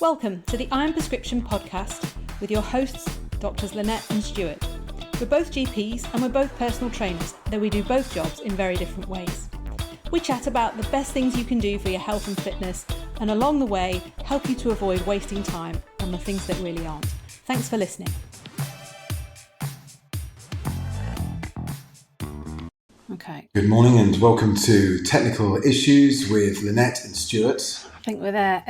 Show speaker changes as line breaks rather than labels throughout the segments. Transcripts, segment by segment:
Welcome to the Iron Prescription podcast with your hosts, Doctors Lynette and Stuart. We're both GPs and we're both personal trainers, though we do both jobs in very different ways. We chat about the best things you can do for your health and fitness, and along the way, help you to avoid wasting time on the things that really aren't. Thanks for listening. Okay.
Good morning and welcome to Technical Issues with Lynette and Stuart.
I think we're there.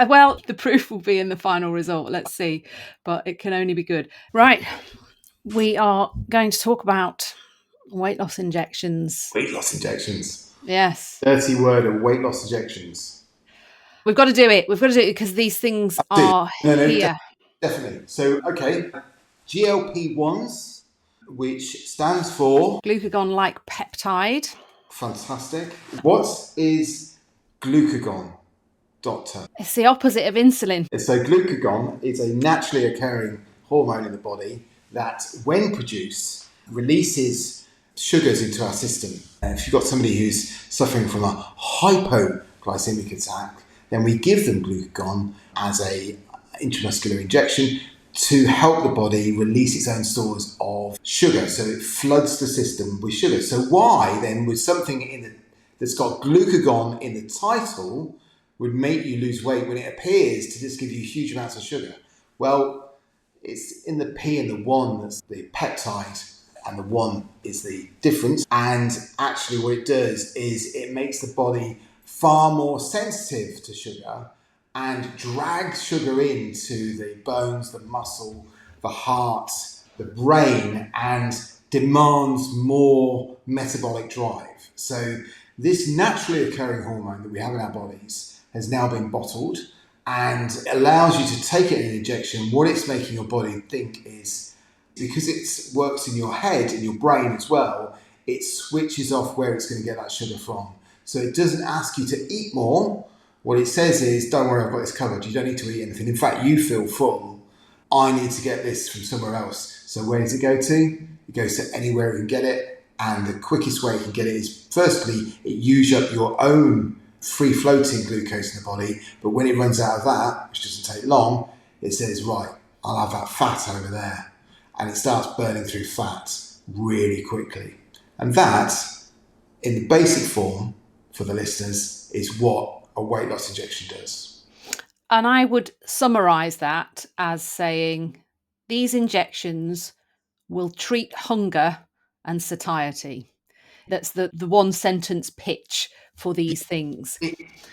Well, the proof will be in the final result. Let's see. But it can only be good. Right. We are going to talk about weight loss injections.
Weight loss injections.
Yes.
Dirty word of weight loss injections.
We've got to do it. We've got to do it because these things are here.
Definitely. So, okay. GLP-1s, which stands for...
Glucagon-like peptide.
Fantastic. What is glucagon, doctor?
It's the opposite of insulin.
So glucagon is a naturally occurring hormone in the body that, when produced, releases sugars into our system. If you've got somebody who's suffering from a hypoglycemic attack, then we give them glucagon as a intramuscular injection to help the body release its own stores of sugar. So it floods the system with sugar. So why then would something that's got glucagon in the title would make you lose weight when it appears to just give you huge amounts of sugar? Well, it's in the P and the 1 that's the peptide, and the 1 is the difference. And actually what it does is it makes the body far more sensitive to sugar and drags sugar into the bones, the muscle, the heart, the brain, and demands more metabolic drive. So this naturally occurring hormone that we have in our bodies has now been bottled and allows you to take it in an injection. What it's making your body think is, because it works in your head, in your brain as well, it switches off where it's going to get that sugar from. So it doesn't ask you to eat more. What it says is, don't worry, I've got this covered. You don't need to eat anything. In fact, you feel full. I need to get this from somewhere else. So where does it go to? It goes to anywhere you can get it. And the quickest way you can get it is, firstly, it uses up your own free-floating glucose in the body. But when it runs out of that, which doesn't take long, it says, right, I'll have that fat over there. And it starts burning through fat really quickly. And that, in the basic form for the listeners, is what a weight loss injection does.
And I would summarise that as saying these injections will treat hunger and satiety. That's the one sentence pitch for these things.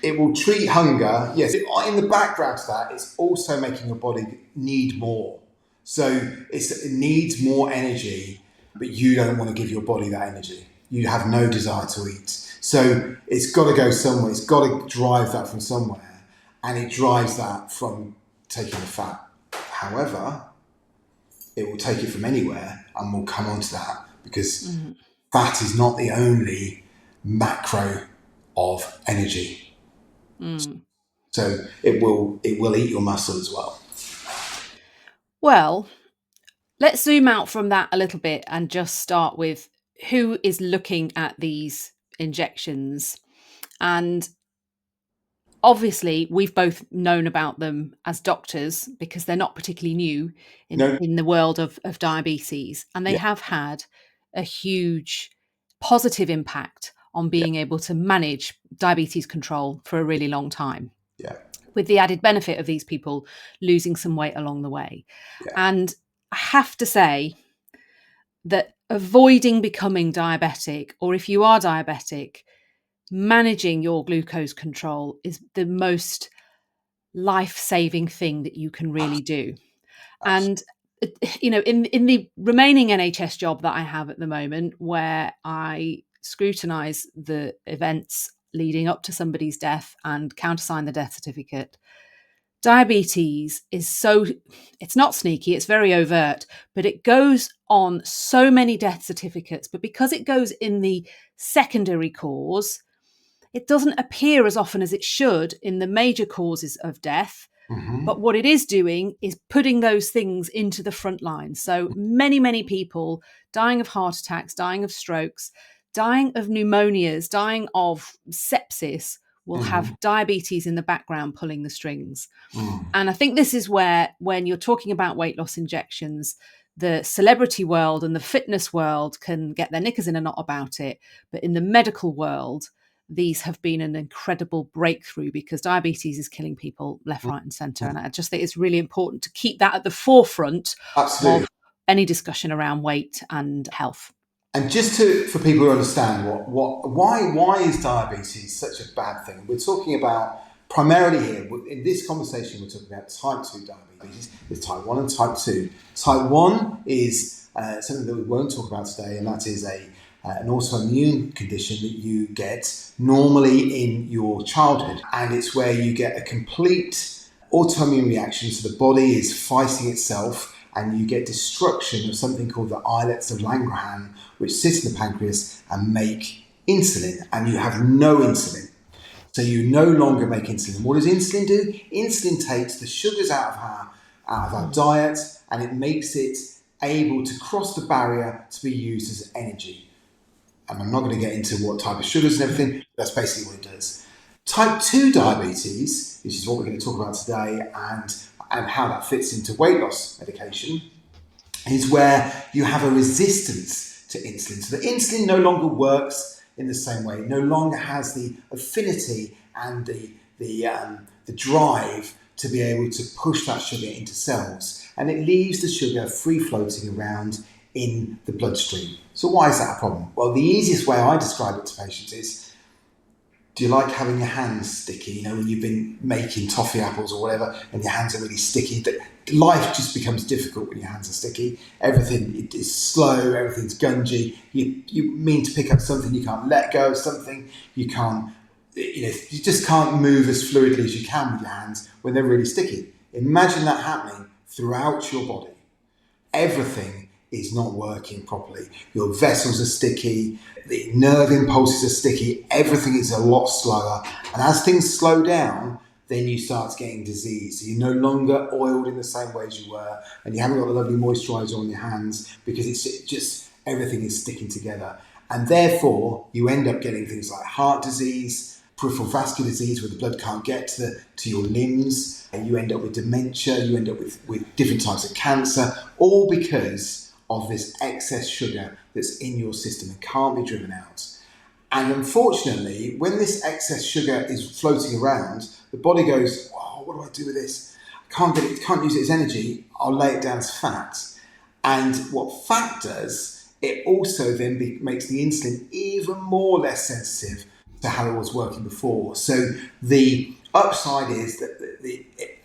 It will treat hunger, yes. In the background to that, it's also making your body need more. So it needs more energy, but you don't want to give your body that energy. You have no desire to eat. So it's got to go somewhere. It's got to drive that from somewhere. And it drives that from taking the fat. However, it will take it from anywhere, and we'll come on to that because fat is not the only macro of energy. So it will eat your muscle as well.
Well, let's zoom out from that a little bit and just start with who is looking at these injections. And obviously we've both known about them as doctors because they're not particularly new in the world of diabetes, and they have had a huge positive impact on being able to manage diabetes control for a really long time, with the added benefit of these people losing some weight along the way. And I have to say that avoiding becoming diabetic, or if you are diabetic, managing your glucose control is the most life-saving thing that you can really do. And, you know, in the remaining NHS job that I have at the moment, where I scrutinise the events leading up to somebody's death and countersign the death certificate, diabetes is it's not sneaky, it's very overt, but it goes on so many death certificates. But because it goes in the secondary cause, it doesn't appear as often as it should in the major causes of death. But what it is doing is putting those things into the front line. So many people dying of heart attacks, dying of strokes, dying of pneumonias, dying of sepsis will have diabetes in the background pulling the strings.
Mm.
And I think this is where, when you're talking about weight loss injections, the celebrity world and the fitness world can get their knickers in a knot about it. But in the medical world, these have been an incredible breakthrough, because diabetes is killing people left, right, and centre. And I just think it's really important to keep that at the forefront
Absolutely.
of any discussion around weight and health.
And just for people to understand why is diabetes such a bad thing? We're talking about primarily here, in this conversation, we're talking about type 2 diabetes. There's type 1 and type 2. Type 1 is something that we won't talk about today, and that is an autoimmune condition that you get normally in your childhood. And it's where you get a complete autoimmune reaction, so the body is fighting itself, and you get destruction of something called the islets of Langerhans, which sit in the pancreas and make insulin, and you have no insulin. So you no longer make insulin. What does insulin do? Insulin takes the sugars out of our diet, and it makes it able to cross the barrier to be used as energy. And I'm not going to get into what type of sugars and everything. That's basically what it does. Type 2 diabetes, which is what we're going to talk about today, and how that fits into weight loss medication, is where you have a resistance to insulin. So the insulin no longer works in the same way, no longer has the affinity and the drive to be able to push that sugar into cells, and it leaves the sugar free floating around in the bloodstream. So why is that a problem? Well, the easiest way I describe it to patients is, do you like having your hands sticky? You know, when you've been making toffee apples or whatever and your hands are really sticky, life just becomes difficult when your hands are sticky. Everything is slow, everything's gungy. You mean to pick up something, you can't let go of something, you just can't move as fluidly as you can with your hands when they're really sticky. Imagine that happening throughout your body. Everything is not working properly. Your vessels are sticky, the nerve impulses are sticky, everything is a lot slower. And as things slow down, then you start getting disease. So you're no longer oiled in the same way as you were, and you haven't got the lovely moisturiser on your hands because it's just everything is sticking together. And therefore, you end up getting things like heart disease, peripheral vascular disease, where the blood can't get to your limbs, and you end up with dementia, you end up with different types of cancer, all because of this excess sugar that's in your system and can't be driven out. And unfortunately, when this excess sugar is floating around, the body goes, oh, what do I do with this? I can't use it as energy, I'll lay it down as fat. And what fat does, it also then makes the insulin even more less sensitive to how it was working before. So the upside is that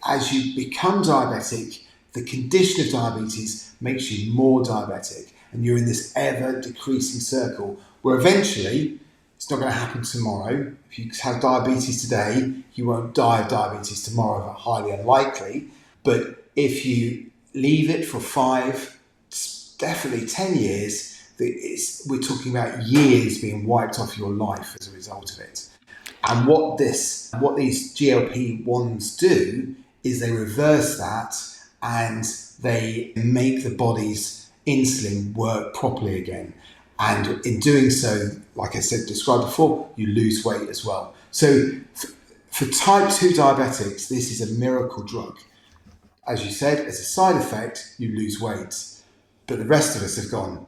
as you become diabetic, the condition of diabetes makes you more diabetic, and you're in this ever decreasing circle where eventually, it's not going to happen tomorrow. If you have diabetes today, you won't die of diabetes tomorrow, but highly unlikely. But if you leave it for 5, definitely 10 years, we're talking about years being wiped off your life as a result of it. And what these GLP-1s do is they reverse that, and they make the body's insulin work properly again. And in doing so, like I said, described before, you lose weight as well. So for type 2 diabetics, this is a miracle drug. As you said, as a side effect, you lose weight. But the rest of us have gone,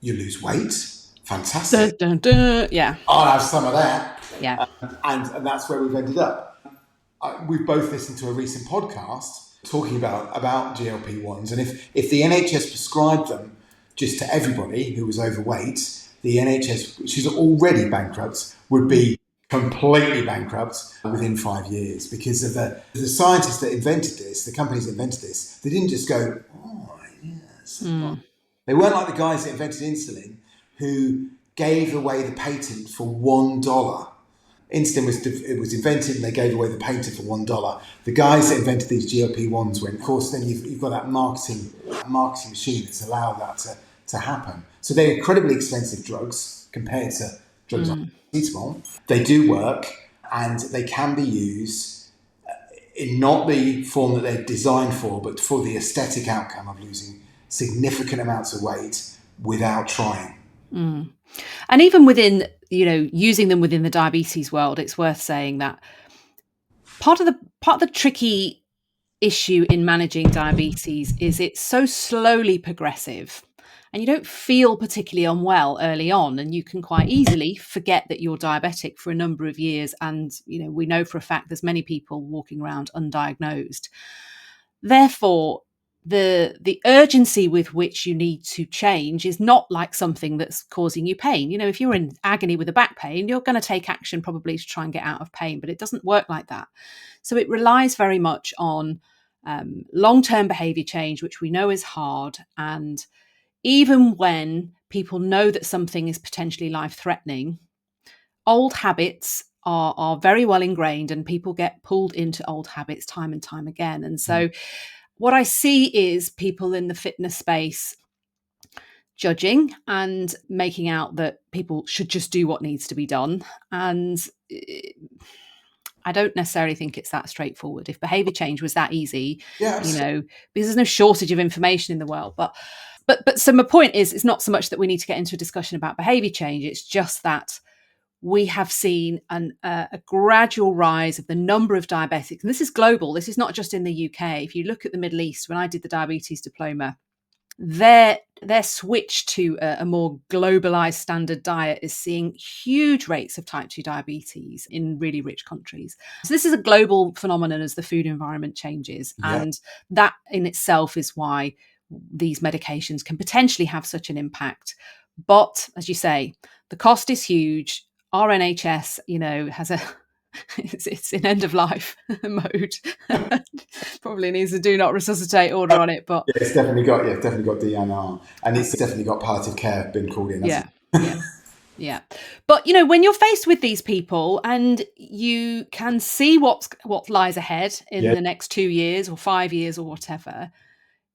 you lose weight? Fantastic.
Dun, dun, dun. Yeah.
I'll have some of that.
Yeah.
And that's where we've ended up. We've both listened to a recent podcast talking about GLP-1s, and if the NHS prescribed them just to everybody who was overweight, the NHS, which is already bankrupt, would be completely bankrupt within 5 years, because of the scientists that invented this, the companies that invented this, they didn't just go, oh, yes. They weren't like the guys that invented insulin who gave away the patent for $1. Insulin was invented and they gave away the patent for $1. The guys that invented these GLP-1s went, of course, then you've got that marketing machine that's allowed that to happen. So they're incredibly expensive drugs compared to drugs like paracetamol. They do work, and they can be used in not the form that they're designed for, but for the aesthetic outcome of losing significant amounts of weight without trying.
Mm. And even within, using them within the diabetes world, it's worth saying that part of the tricky issue in managing diabetes is it's so slowly progressive, and you don't feel particularly unwell early on, and you can quite easily forget that you're diabetic for a number of years. And we know for a fact there's many people walking around undiagnosed. Therefore, the urgency with which you need to change is not like something that's causing you pain. If you're in agony with a back pain, you're going to take action probably to try and get out of pain, but it doesn't work like that. So it relies very much on long-term behavior change, which we know is hard. And even when people know that something is potentially life-threatening, old habits are very well ingrained, and people get pulled into old habits time and time again. And so what I see is people in the fitness space judging and making out that people should just do what needs to be done. And I don't necessarily think it's that straightforward. If behavior change was that easy,
Yeah,
because there's no shortage of information in the world. But so my point is, it's not so much that we need to get into a discussion about behavior change. It's just that we have seen a gradual rise of the number of diabetics. And this is global. This is not just in the UK. If you look at the Middle East, when I did the diabetes diploma, their switch to a more globalized standard diet is seeing huge rates of type 2 diabetes in really rich countries. So this is a global phenomenon as the food environment changes.
yeah.
And that in itself is why these medications can potentially have such an impact. But as you say, the cost is huge. Our NHS, has it's in end of life mode. Probably needs a do not resuscitate order on it, but
Yeah, it's definitely got DNR, and it's definitely got palliative care been called in.
yeah. Yeah. But when you're faced with these people and you can see what lies ahead in
Yeah,
the next 2 years or 5 years or whatever,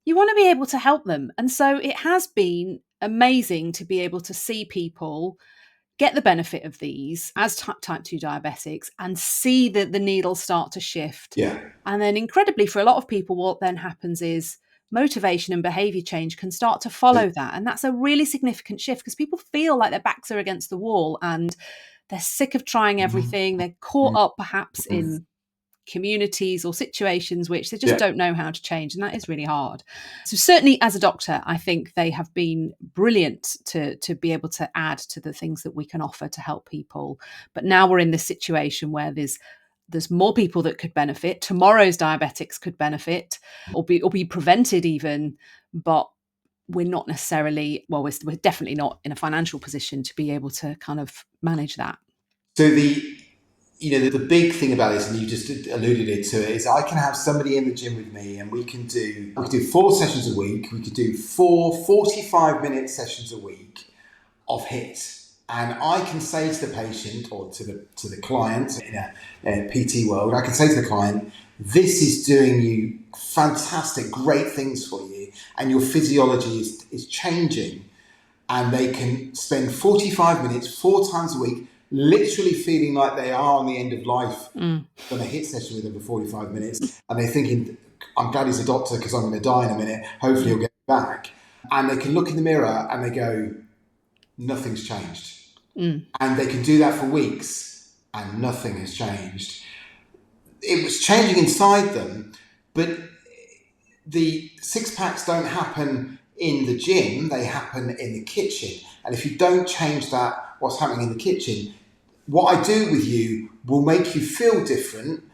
you want to be able to help them. And so it has been amazing to be able to see people get the benefit of these as type 2 diabetics and see the needle start to shift.
yeah,
And then incredibly, for a lot of people, what then happens is motivation and behavior change can start to follow that. And that's a really significant shift, because people feel like their backs are against the wall and they're sick of trying everything. They're caught up perhaps in communities or situations which they just
yeah.
don't know how to change, and that is really hard. So certainly as a doctor, I think they have been brilliant to be able to add to the things that we can offer to help people. But now we're in this situation where there's more people that could benefit. Tomorrow's diabetics could benefit or be prevented even, but we're not necessarily, well, we're definitely not in a financial position to be able to kind of manage that.
So the big thing about this, and you just alluded to it, is I can have somebody in the gym with me, and we can do 4 sessions a week. We could do 4 45-minute sessions a week of HIIT. And I can say to the patient or to the client in a PT world, I can say to the client, this is doing you fantastic, great things for you, and your physiology is changing. And they can spend 45 minutes 4 times a week literally feeling like they are on the end of life. Done a HIIT session with them for 45 minutes, and they're thinking, I'm glad he's a doctor because I'm going to die in a minute. Hopefully he'll get back. And they can look in the mirror and they go, nothing's changed. And they can do that for weeks and nothing has changed. It was changing inside them, but the 6-packs don't happen in the gym, they happen in the kitchen. And if you don't change that, what's happening in the kitchen, what I do with you will make you feel different,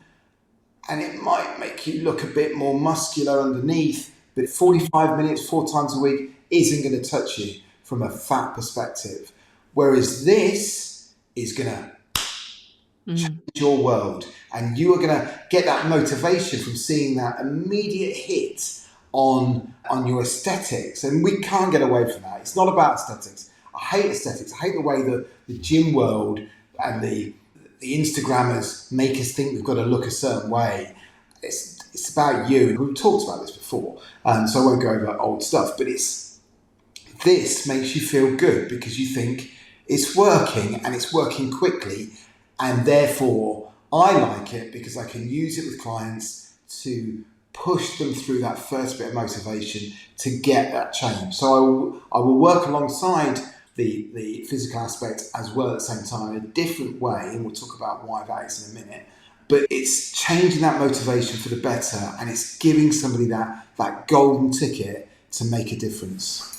and it might make you look a bit more muscular underneath, but 45 minutes 4 times a week isn't going to touch you from a fat perspective. Whereas this is going to change your world, and you are going to get that motivation from seeing that immediate hit on your aesthetics. And we can't get away from that. It's not about aesthetics. I hate aesthetics. I hate the way that the gym world and the Instagrammers make us think we've got to look a certain way. It's about you. We've talked about this before, so I won't go over old stuff, but this makes you feel good because you think it's working and it's working quickly, and therefore I like it because I can use it with clients to push them through that first bit of motivation to get that change. So I will work alongside the physical aspect as well at the same time in a different way, and we'll talk about why that is in a minute. But it's changing that motivation for the better, and it's giving somebody that golden ticket to make a difference.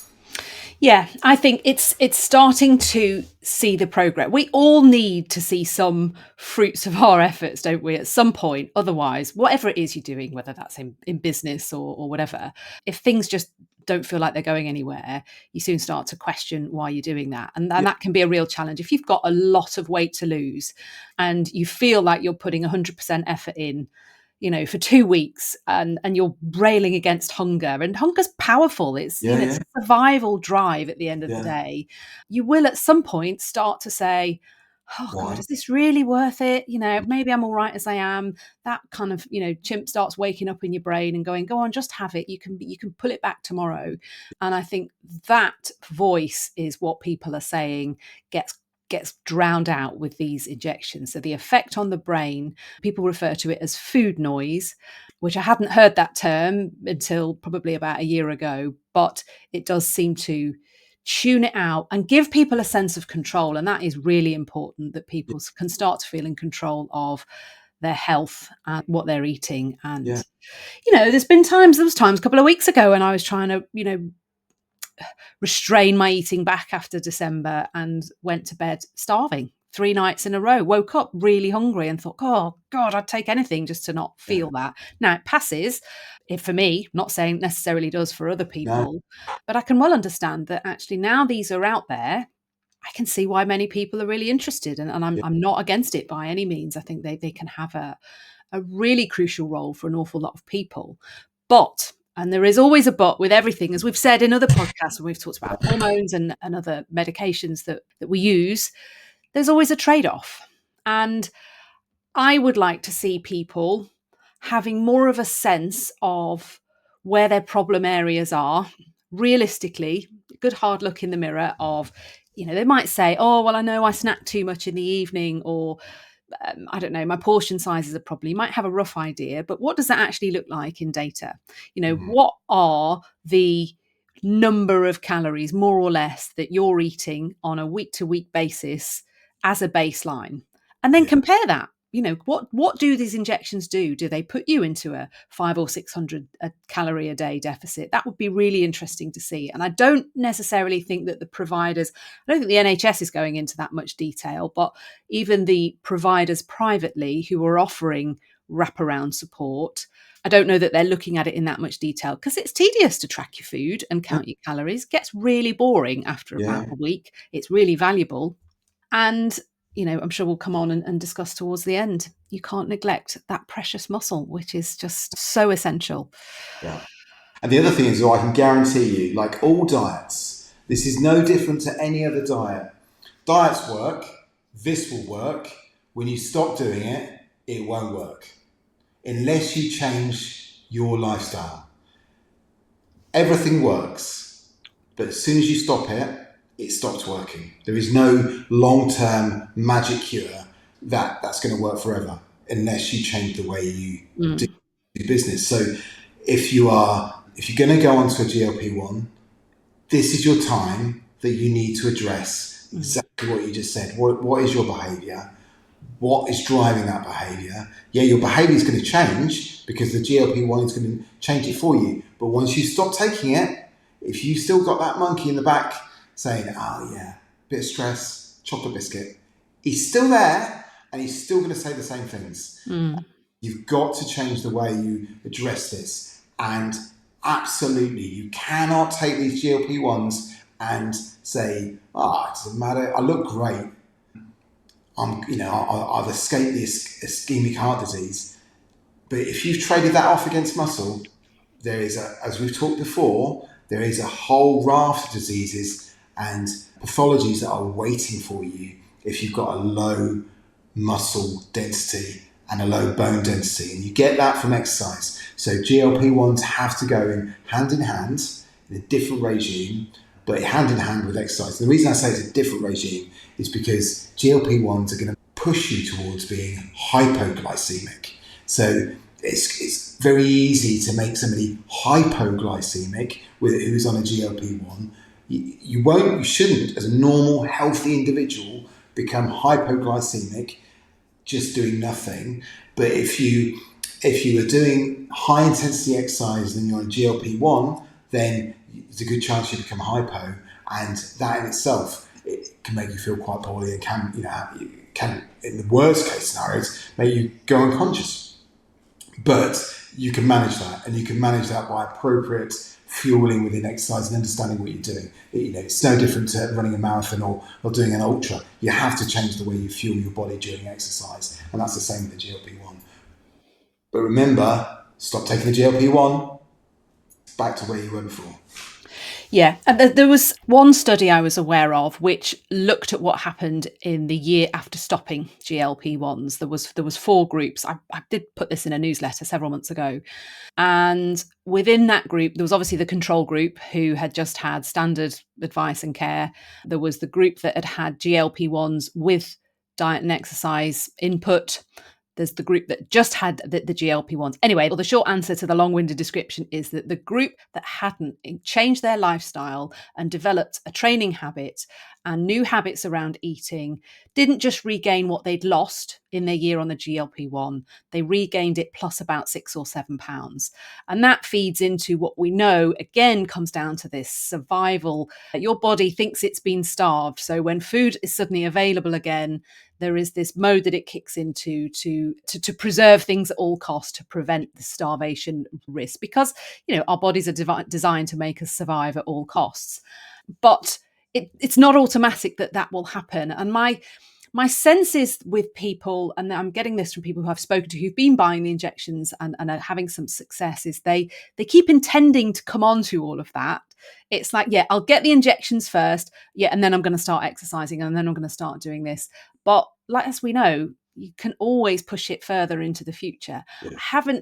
Yeah, I think it's starting to see the progress. We all need to see some fruits of our efforts, don't we, at some point? Otherwise, whatever it is you're doing, whether that's in business or whatever, if things just don't feel like they're going anywhere, you soon start to question why you're doing that. And that can be a real challenge. If you've got a lot of weight to lose and you feel like you're putting 100% effort in, for 2 weeks and you're railing against hunger, and hunger's powerful. It's it's a survival drive at the end of the day. You will at some point start to say, oh God, is this really worth it? Maybe I'm all right as I am. That kind of, chimp starts waking up in your brain and going, go on, just have it. You can pull it back tomorrow. And I think that voice is what people are saying gets drowned out with these injections. So the effect on the brain, people refer to it as food noise, which I hadn't heard that term until probably about a year ago, but it does seem to tune it out and give people a sense of control. And that is really important, that people can start to feel in control of their health and what they're eating. And, there was times a couple of weeks ago when I was trying to, restrain my eating back after December and went to bed starving 3 nights in a row, woke up really hungry and thought, oh God, I'd take anything just to not feel that. Now it passes. For me, not saying it necessarily does for other people, but I can well understand that actually now these are out there, I can see why many people are really interested, and I'm not against it by any means. I think they can have a really crucial role for an awful lot of people. But, and there is always a but with everything, as we've said in other podcasts when we've talked about hormones and other medications that we use, there's always a trade-off. And I would like to see people having more of a sense of where their problem areas are, realistically, a good hard look in the mirror of, they might say, oh, well, I know I snack too much in the evening, or I don't know, my portion sizes are probably, you might have a rough idea, but what does that actually look like in data? What are the number of calories, more or less, that you're eating on a week-to-week basis as a baseline? And then compare that. What do these injections do? Do they put you into a 500 or 600 calorie a day deficit? That would be really interesting to see. And I don't necessarily think that the providers, I don't think the NHS is going into that much detail, but even the providers privately who are offering wraparound support, I don't know that they're looking at it in that much detail, because it's tedious to track your food and count your calories. It gets really boring after about a week. It's really valuable. And I'm sure we'll come on and discuss towards the end. You can't neglect that precious muscle, which is just so essential.
Yeah. And the other thing is, I can guarantee you, like all diets, this is no different to any other diet. Diets work. This will work. When you stop doing it, it won't work. Unless you change your lifestyle. Everything works. But as soon as you stop it, it stops working. There is no long-term magic cure that's going to work forever unless you change the way you do business. So if you're going to go onto a GLP-1, this is your time that you need to address exactly what you just said. What is your behavior? What is driving that behavior? Yeah, your behavior is going to change because the GLP-1 is going to change it for you. But once you stop taking it, if you've still got that monkey in the back saying, oh yeah, bit of stress, chocolate biscuit, he's still there and he's still going to say the same things. You've got to change the way you address this. And absolutely, you cannot take these GLP-1s and say, it doesn't matter, I look great. I've escaped the ischemic heart disease. But if you've traded that off against muscle, there is, as we've talked before, there is a whole raft of diseases and pathologies that are waiting for you if you've got a low muscle density and a low bone density. And you get that from exercise. So GLP-1s have to go in hand in a different regime, but hand in hand with exercise. The reason I say it's a different regime is because GLP-1s are going to push you towards being hypoglycemic. So it's very easy to make somebody hypoglycemic who's on a GLP-1. You shouldn't, as a normal, healthy individual, become hypoglycemic just doing nothing. But if you are doing high intensity exercise and you're on GLP-1, then there's a good chance you become hypo, and that in itself, it can make you feel quite poorly and can in the worst case scenarios make you go unconscious. But you can manage that, and you can manage that by appropriate fueling within exercise and understanding what you're doing. It's no different to running a marathon or doing an ultra. You have to change the way you fuel your body during exercise, and that's the same with the GLP-1. But remember, stop taking the GLP-1, back to where you were before.
Yeah, and there was one study I was aware of which looked at what happened in the year after stopping GLP-1s. There was 4 groups. I did put this in a newsletter several months ago. And within that group, there was obviously the control group who had just had standard advice and care. There was the group that had had GLP-1s with diet and exercise input. There's the group that just had the GLP-1s. Anyway, the short answer to the long-winded description is that the group that hadn't changed their lifestyle and developed a training habit and new habits around eating didn't just regain what they'd lost in their year on the GLP-1, they regained it plus about 6 or 7 pounds. And that feeds into what we know, again, comes down to this survival. Your body thinks it's been starved. So when food is suddenly available again, there is this mode that it kicks into to preserve things at all costs, to prevent the starvation risk, because our bodies are designed to make us survive at all costs. But it's not automatic that will happen. And my sense is with people, and I'm getting this from people who I've spoken to who've been buying the injections and are having some success, is they keep intending to come on to all of that. It's like, yeah, I'll get the injections first, yeah, and then I'm going to start exercising, and then I'm going to start doing this. But like, as we know, you can always push it further into the future. Yeah. I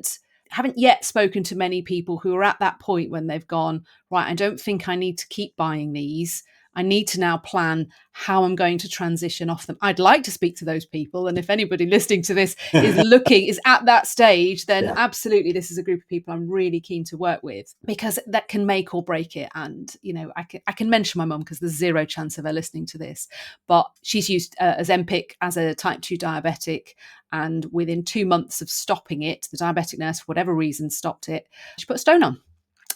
haven't yet spoken to many people who are at that point when they've gone, right, I don't think I need to keep buying these. I need to now plan how I'm going to transition off them. I'd like to speak to those people. And if anybody listening to this is at that stage, then absolutely, this is a group of people I'm really keen to work with, because that can make or break it. And, I can mention my mum because there's 0 chance of her listening to this, but she's used Ozempic as a type 2 diabetic. And within 2 months of stopping it, the diabetic nurse, for whatever reason, stopped it. She put a stone on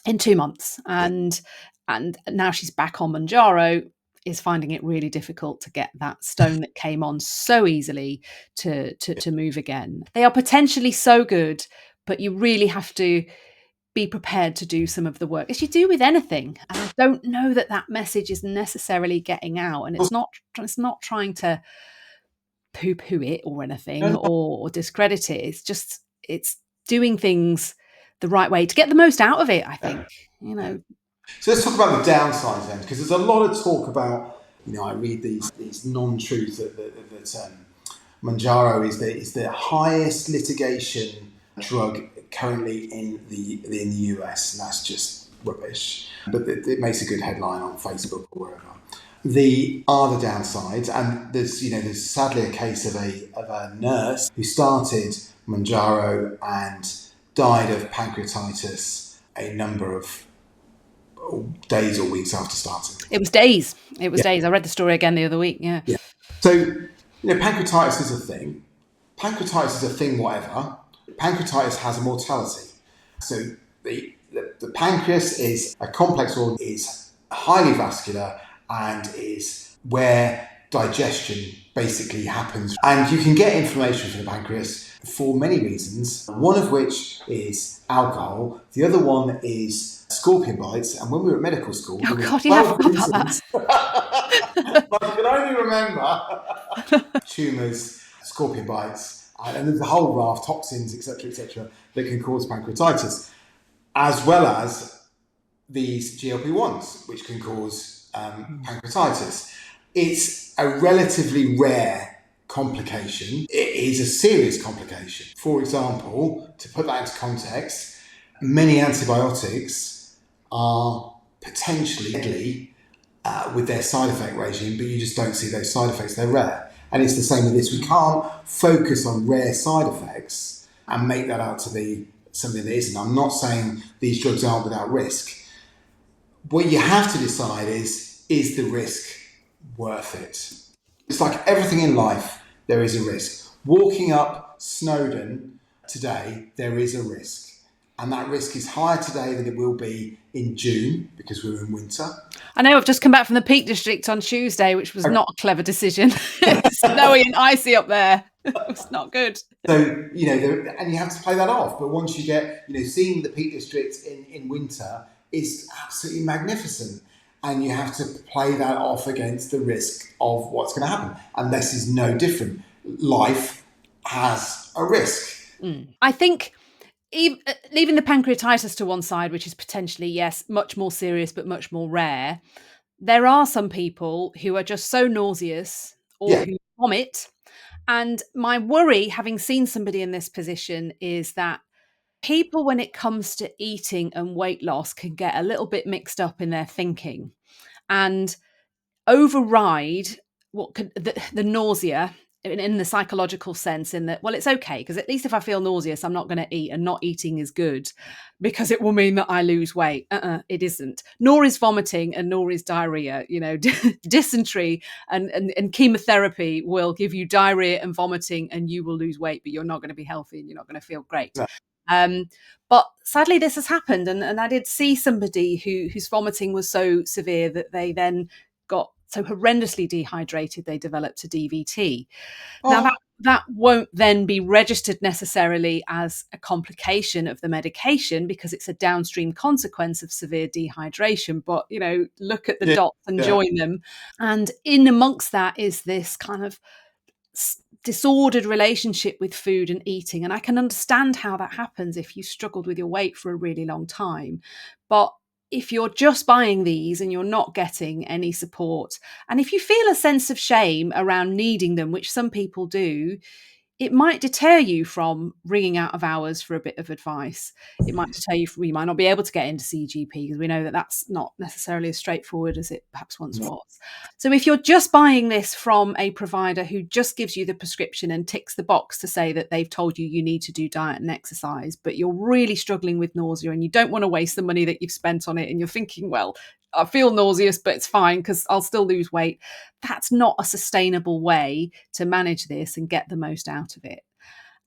in 2 months. And now she's back on Mounjaro, is finding it really difficult to get that stone that came on so easily to move again. They are potentially so good, but you really have to be prepared to do some of the work, as you do with anything. And I don't know that message is necessarily getting out. And it's not trying to poo-poo it or anything or discredit it. It's doing things the right way to get the most out of it, I think.
So let's talk about the downsides then, because there's a lot of talk about, I read these non-truths that Mounjaro is the highest litigation drug currently in the US, and that's just rubbish. But it makes a good headline on Facebook or wherever. The downsides, and there's sadly a case of a nurse who started Mounjaro and died of pancreatitis a number of days or weeks after starting.
It was days. Days. I read the story again the other week. Yeah.
So, pancreatitis is a thing. Pancreatitis is a thing, whatever. Pancreatitis has a mortality. So the pancreas is a complex organ, is highly vascular, and is where digestion basically happens. And you can get inflammation from the pancreas for many reasons, one of which is alcohol. The other one is scorpion bites. And when we were at medical school,
I forgot about that.
I can only remember tumours, scorpion bites, and there's a whole raft, toxins, etc., that can cause pancreatitis, as well as these GLP-1s, which can cause pancreatitis. It's a relatively rare complication. It is a serious complication. For example, to put that into context, many antibiotics are potentially deadly with their side effect regime, but you just don't see those side effects. They're rare. And it's the same with this. We can't focus on rare side effects and make that out to be something that isn't. I'm not saying these drugs aren't without risk. what you have to decide is the risk worth it? It's like everything in life, there is a risk. Walking up Snowdon today, there is a risk. And that risk is higher today than it will be in June because we're in winter.
I know I've just come back from the Peak District on Tuesday, which was not a clever decision. It's snowy and icy up there. It's not good.
So, and you have to play that off. But once you get, seeing the Peak District in winter is absolutely magnificent. And you have to play that off against the risk of what's going to happen. And this is no different. Life has a risk.
I think leaving the pancreatitis to one side, which is potentially, yes, much more serious, but much more rare, there are some people who are just so nauseous or who vomit. And my worry, having seen somebody in this position, is that people, when it comes to eating and weight loss, can get a little bit mixed up in their thinking and override what could the nausea in the psychological sense, in that, well, it's okay because at least if I feel nauseous, I'm not going to eat, and not eating is good because it will mean that I lose weight. It isn't. Nor is vomiting, and nor is diarrhea. Dysentery and chemotherapy will give you diarrhea and vomiting, and you will lose weight, but you're not going to be healthy and you're not going to feel great. No. But sadly, this has happened, and I did see somebody whose vomiting was so severe that they then got so horrendously dehydrated they developed a DVT. Now that won't then be registered necessarily as a complication of the medication because it's a downstream consequence of severe dehydration. But look at the dots and join them. And in amongst that is this kind of disordered relationship with food and eating. And I can understand how that happens if you struggled with your weight for a really long time. But if you're just buying these and you're not getting any support, and if you feel a sense of shame around needing them, which some people do, it might deter you from ringing out of hours for a bit of advice. It might deter you from, you might not be able to get into CGP because we know that that's not necessarily as straightforward as it perhaps once was. So if you're just buying this from a provider who just gives you the prescription and ticks the box to say that they've told you need to do diet and exercise, but you're really struggling with nausea and you don't want to waste the money that you've spent on it, and you're thinking, well, I feel nauseous, but it's fine because I'll still lose weight. That's not a sustainable way to manage this and get the most out of it.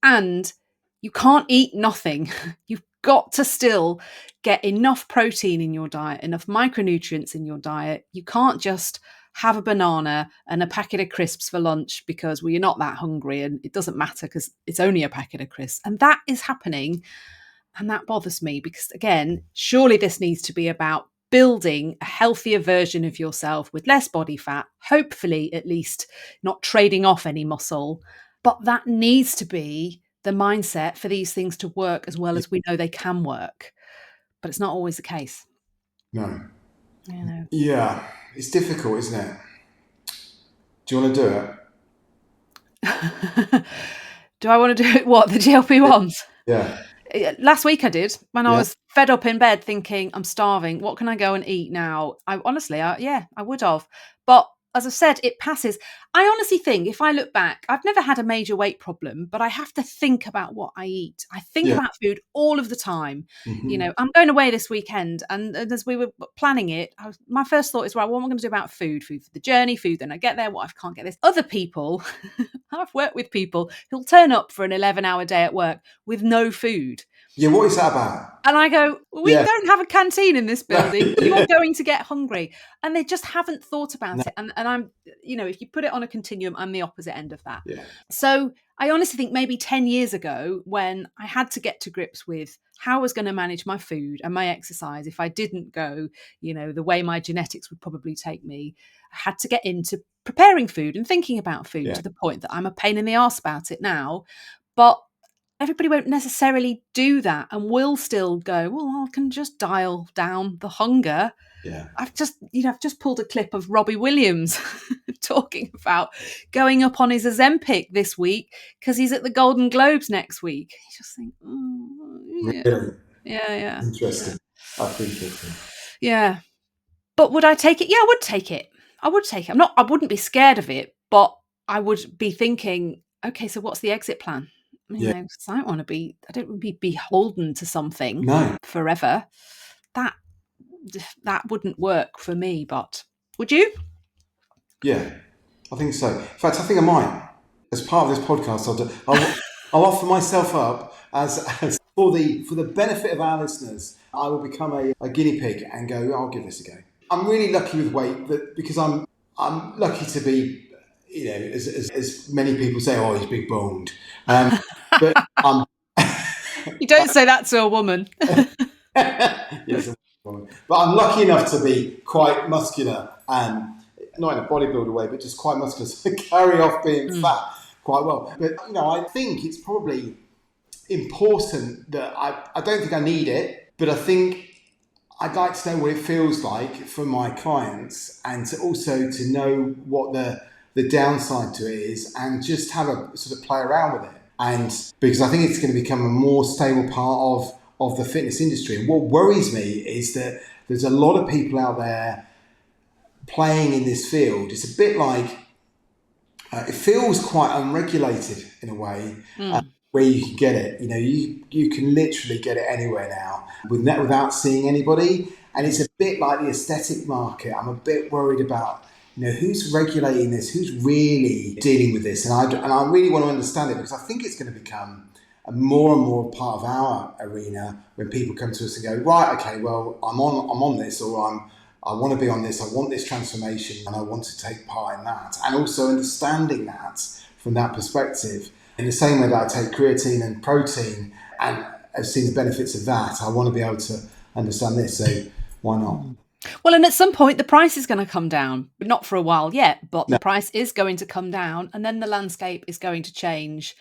And you can't eat nothing. You've got to still get enough protein in your diet, enough micronutrients in your diet. You can't just have a banana and a packet of crisps for lunch because, well, you're not that hungry and it doesn't matter because it's only a packet of crisps. And that is happening. And that bothers me because, again, surely this needs to be about building a healthier version of yourself with less body fat, hopefully at least not trading off any muscle. But that needs to be the mindset for these things to work as well as we know they can work. But it's not always the case.
No. Yeah, it's difficult, isn't it? Do you want to do
it? Do I want to do it? What, the GLP-1s?
Yeah.
Last week I did, when I was fed up in bed thinking, I'm starving. What can I go and eat now? I would have. But as I've said, it passes. I honestly think, if I look back, I've never had a major weight problem, but I have to think about what I eat. I think about food all of the time.
Mm-hmm.
I'm going away this weekend, and as we were planning it, my first thought is, right, what am I going to do about food? Food for the journey, food then I get there, what if I can't get this? Other people, I've worked with people who'll turn up for an 11-hour day at work with no food.
Yeah, what is that about?
And I go, we don't have a canteen in this building. You're going to get hungry. And they just haven't thought about it. And I'm, if you put it on a continuum, I'm the opposite end of that.
Yeah.
So I honestly think maybe 10 years ago, when I had to get to grips with how I was going to manage my food and my exercise, if I didn't go, the way my genetics would probably take me, I had to get into preparing food and thinking about food to the point that I'm a pain in the arse about it now. But everybody won't necessarily do that and will still go, well, I can just dial down the hunger.
Yeah.
I've just pulled a clip of Robbie Williams talking about going up on his Ozempic this week because he's at the Golden Globes next week. You just think,
really?
Yeah.
Interesting. That's interesting.
Yeah. But would I take it? Yeah, I would take it. I wouldn't be scared of it, but I would be thinking, okay, so what's the exit plan? I don't want to be beholden to something forever. That that wouldn't work for me. But would you?
Yeah, I think so. In fact, I think I might. As part of this podcast, I'll offer myself up as for the benefit of our listeners. I will become a guinea pig and go. I'll give this a go. I'm really lucky with weight because I'm lucky to be, as many people say, oh, he's big boned. But I'm
You don't say that to a woman.
yes, but I'm lucky enough to be quite muscular and not in a bodybuilder way, but just quite muscular to carry off being fat quite well. But I think it's probably important that I don't think I need it, but I think I'd like to know what it feels like for my clients, and to also to know what the downside to it is, and just have a sort of play around with it. And because I think it's going to become a more stable part of the fitness industry. And what worries me is that there's a lot of people out there playing in this field. It's a bit like, it feels quite unregulated in a way, where you can get it. You can literally get it anywhere now without seeing anybody. And it's a bit like the aesthetic market. I'm a bit worried about, who's regulating this, who's really dealing with this. And I really want to understand it, because I think it's going to become a more and more part of our arena when people come to us and go, right, okay, well, I'm on this, or I want to be on this, I want this transformation, and I want to take part in that. And also understanding that from that perspective. In the same way that I take creatine and protein and I've seen the benefits of that, I want to be able to understand this. So why not?
Well, and at some point the price is going to come down, but not for a while yet, but the price is going to come down, and then the landscape is going to change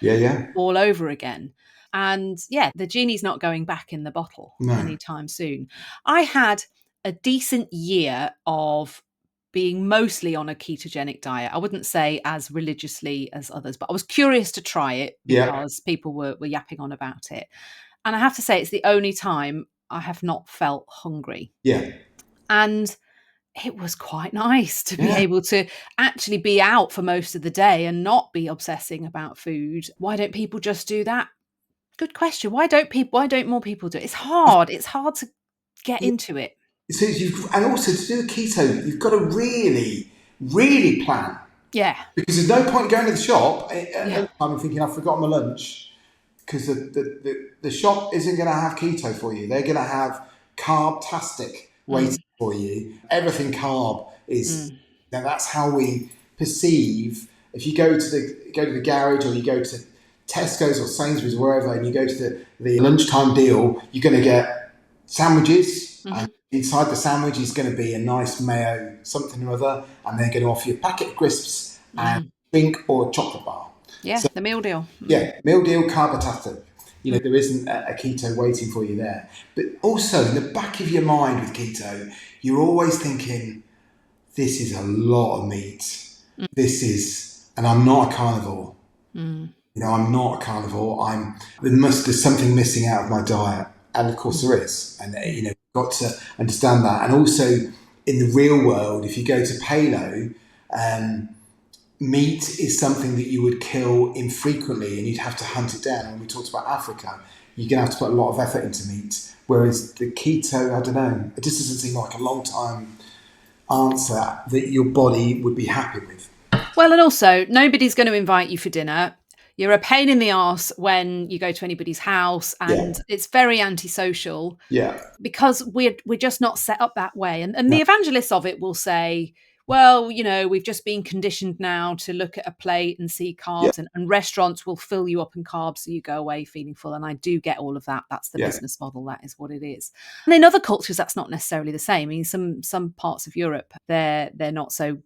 all over again. And the genie's not going back in the bottle anytime soon. I had a decent year of being mostly on a ketogenic diet. I wouldn't say as religiously as others, but I was curious to try it because people were yapping on about it. And I have to say, it's the only time I have not felt hungry.
Yeah.
And it was quite nice to be able to actually be out for most of the day and not be obsessing about food. Why don't people just do that? Good question. Why don't more people do it? It's hard. It's hard to get into it.
So and also to do the keto, you've got to really, really plan.
Yeah.
Because there's no point going to the shop I'm thinking I've forgotten my lunch, because the shop isn't going to have keto for you. They're going to have carb-tastic waiting for you. Everything carb is. Now that's how we perceive. If you go to the garage, or you go to Tesco's or Sainsbury's or wherever, and you go to the lunchtime deal, you're going to get sandwiches, and inside the sandwich is going to be a nice mayo something or other, and they're going to offer you a packet of crisps and drink or a chocolate bar.
Yeah, so, the meal deal.
Yeah, meal deal, carb-tastic. There isn't a keto waiting for you there. But also, in the back of your mind with keto, you're always thinking, this is a lot of meat. And I'm not a carnivore. I'm not a carnivore. There's something missing out of my diet. And of course there is. And, got to understand that. And also, in the real world, if you go to paleo, meat is something that you would kill infrequently, and you'd have to hunt it down. When we talked about Africa, you're going to have to put a lot of effort into meat. Whereas the keto, I don't know, it just doesn't seem like a long time answer that your body would be happy with.
Well, and also, nobody's going to invite you for dinner. You're a pain in the arse when you go to anybody's house, and it's very antisocial.
Yeah.
Because we're just not set up that way. And the evangelists of it will say, well, we've just been conditioned now to look at a plate and see carbs, and restaurants will fill you up in carbs so you go away feeling full. And I do get all of that. That's the business model. That is what it is. And in other cultures, that's not necessarily the same. I mean, some parts of Europe, they're not so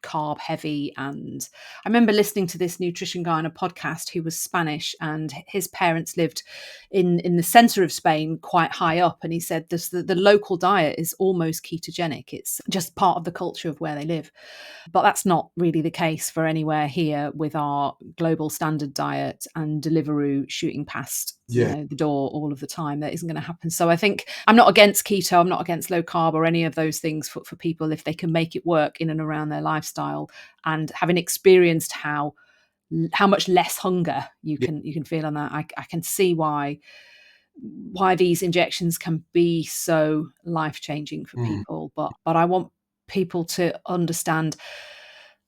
carb heavy. And I remember listening to this nutrition guy on a podcast who was Spanish, and his parents lived in the center of Spain, quite high up, and he said the local diet is almost ketogenic. It's just part of the culture of where they live. But that's not really the case for anywhere here with our global standard diet and Deliveroo shooting past the door all of the time. That isn't going to happen. So I think I'm not against keto, I'm not against low carb or any of those things for people if they can make it work in and around their lifestyle, and having experienced how much less hunger you can feel on that, I can see why why these injections can be so life-changing for people. But I want people to understand.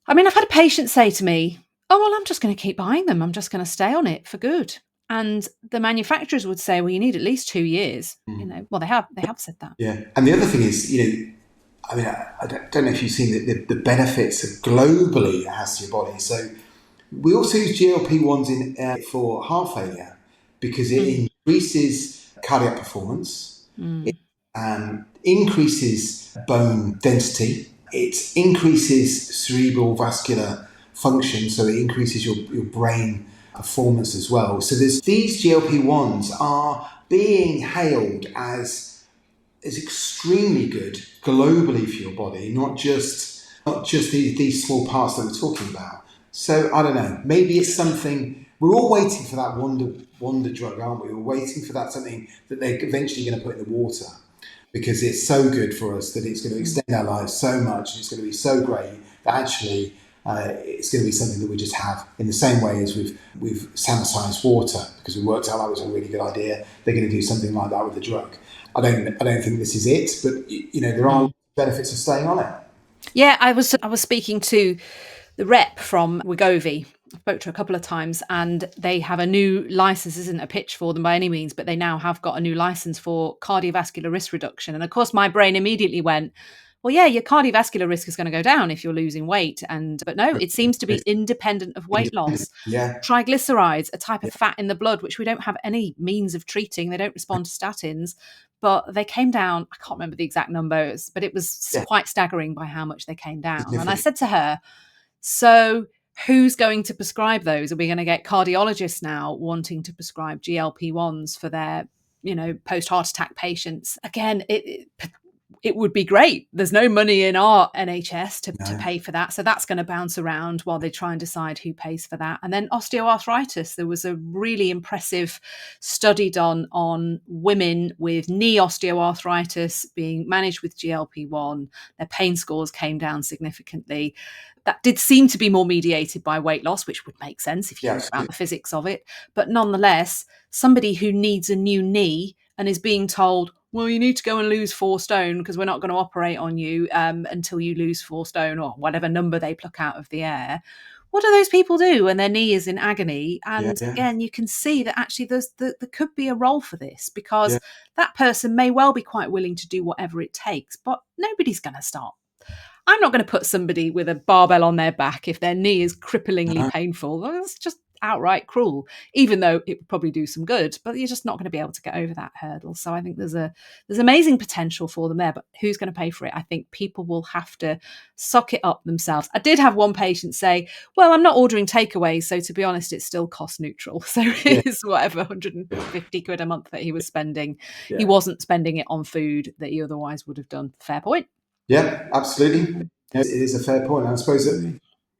I mean, I've had a patient say to me, "Oh, well, I'm just going to keep buying them. I'm just going to stay on it for good." And the manufacturers would say, "Well, you need at least 2 years." Well, they have said that.
Yeah. And the other thing is, I mean, I don't know if you've seen the benefits globally it has to your body. So we also use GLP-1s for heart failure because it increases cardiac performance, it increases bone density, it increases cerebral vascular function, so it increases your brain performance as well. So these GLP-1s are being hailed as extremely good globally for your body, not just these small parts that we're talking about. So I don't know, maybe it's something we're all waiting for, that wonder drug, aren't we? We're waiting for that, something that they're eventually going to put in the water because it's so good for us that it's going to extend our lives so much, and it's going to be so great that actually it's going to be something that we just have in the same way as we've sanitised water because we worked out that was a really good idea. They're going to do something like that with the drug. I don't think this is it, but there are benefits of staying on it.
Yeah, I was speaking to the rep from Wegovy. I spoke to her a couple of times, and they have a new license. Isn't a pitch for them by any means, but they now have got a new license for cardiovascular risk reduction. And of course, my brain immediately went, well, yeah, your cardiovascular risk is going to go down if you're losing weight. But no, it seems to be independent of weight loss.
Yeah.
Triglycerides, a type of fat in the blood, which we don't have any means of treating. They don't respond to statins, but they came down. I can't remember the exact numbers, but it was quite staggering by how much they came down. And I said to her, so who's going to prescribe those? Are we going to get cardiologists now wanting to prescribe GLP-1s for their, post-heart attack patients? Again, it would be great. There's no money in our NHS to pay for that. So that's going to bounce around while they try and decide who pays for that. And then osteoarthritis. There was a really impressive study done on women with knee osteoarthritis being managed with GLP-1. Their pain scores came down significantly. That did seem to be more mediated by weight loss, which would make sense if you think about the physics of it. But nonetheless, somebody who needs a new knee and is being told, well, you need to go and lose 4 stone because we're not going to operate on you until you lose 4 stone, or whatever number they pluck out of the air. What do those people do when their knee is in agony? And again, you can see that actually there could be a role for this, because that person may well be quite willing to do whatever it takes, but nobody's going to start. I'm not going to put somebody with a barbell on their back if their knee is cripplingly painful. That's just outright cruel, even though it would probably do some good, but you're just not going to be able to get over that hurdle. So I think there's amazing potential for them there, but who's going to pay for it? I think people will have to suck it up themselves. I did have one patient say, well, I'm not ordering takeaways, so to be honest, it's still cost neutral. So it is whatever 150 quid a month that he was spending. He wasn't spending it on food that he otherwise would have done. Fair point.
Yeah, absolutely. It is a fair point. I suppose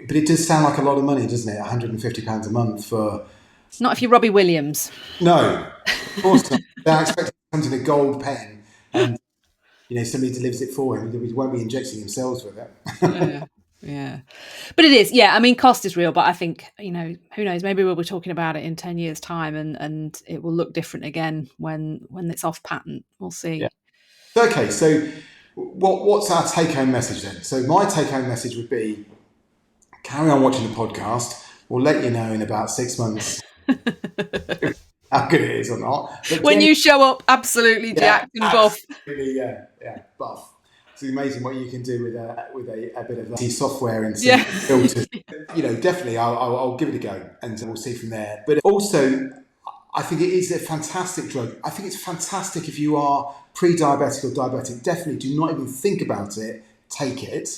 but it does sound like a lot of money, doesn't it? £150 a month for...
Not if you're Robbie Williams.
No, of course not. I expect it comes in a gold pen and, somebody delivers it for him. He won't be injecting themselves with it.
Yeah. But it is. Yeah, I mean, cost is real, but I think, who knows, maybe we'll be talking about it in 10 years' time and it will look different again when it's off patent. We'll see.
Yeah. Okay, so what's our take-home message then? So my take-home message would be, carry on watching the podcast. We'll let you know in about 6 months how good it is or not. But
when you show up absolutely jacked and buff.
Yeah, buff. It's amazing what you can do with a bit of software and some filters. Definitely I'll give it a go and we'll see from there. But also, I think it is a fantastic drug. I think it's fantastic if you are pre-diabetic or diabetic. Definitely do not even think about it. Take it.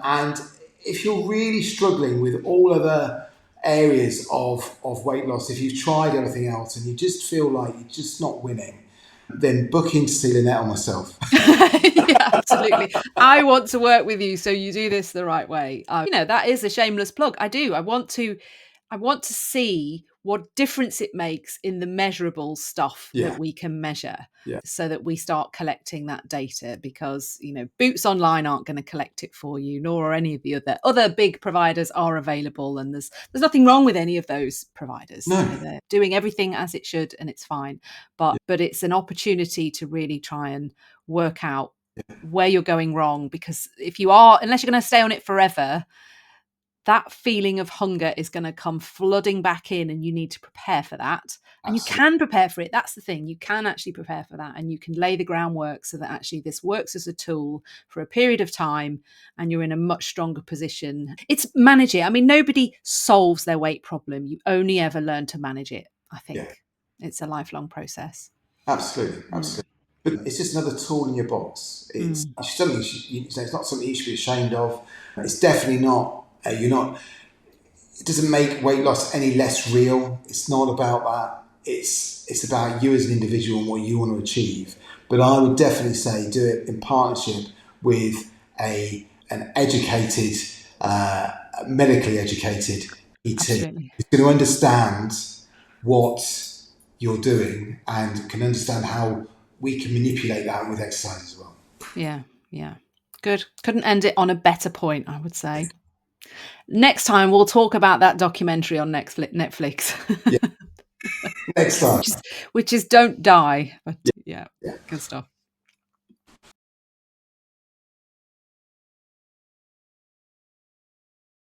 And if you're really struggling with all other areas of weight loss, if you've tried everything else and you just feel like you're just not winning, then book in to see Lynette or myself.
Yeah, absolutely. I want to work with you so you do this the right way. That is a shameless plug. I do. I want to see what difference it makes in the measurable stuff
Yeah.
that we can measure,
Yeah.
so that we start collecting that data, because Boots Online aren't going to collect it for you, nor are any of the other big providers are available, and there's nothing wrong with any of those providers.
No.
They're doing everything as it should, and it's fine, but it's an opportunity to really try and work out where you're going wrong, because unless you're going to stay on it forever, that feeling of hunger is going to come flooding back in, and you need to prepare for that. And
Absolutely.
you can prepare for it. That's the thing. You can actually prepare for that, and you can lay the groundwork so that actually this works as a tool for a period of time, and you're in a much stronger position. It's manage it. I mean, nobody solves their weight problem. You only ever learn to manage it. I think it's a lifelong process.
Absolutely. But it's just another tool in your box. It's something it's not something you should be ashamed of. It's definitely not. It doesn't make weight loss any less real. It's not about that. It's about you as an individual and what you want to achieve. But I would definitely say do it in partnership with an educated, medically educated PT.
Absolutely.
Who's going to understand what you're doing and can understand how we can manipulate that with exercise as well.
Yeah. Good. Couldn't end it on a better point, I would say. Next time we'll talk about that documentary on Netflix.
Next time.
which is Don't Die. But yeah, good stuff.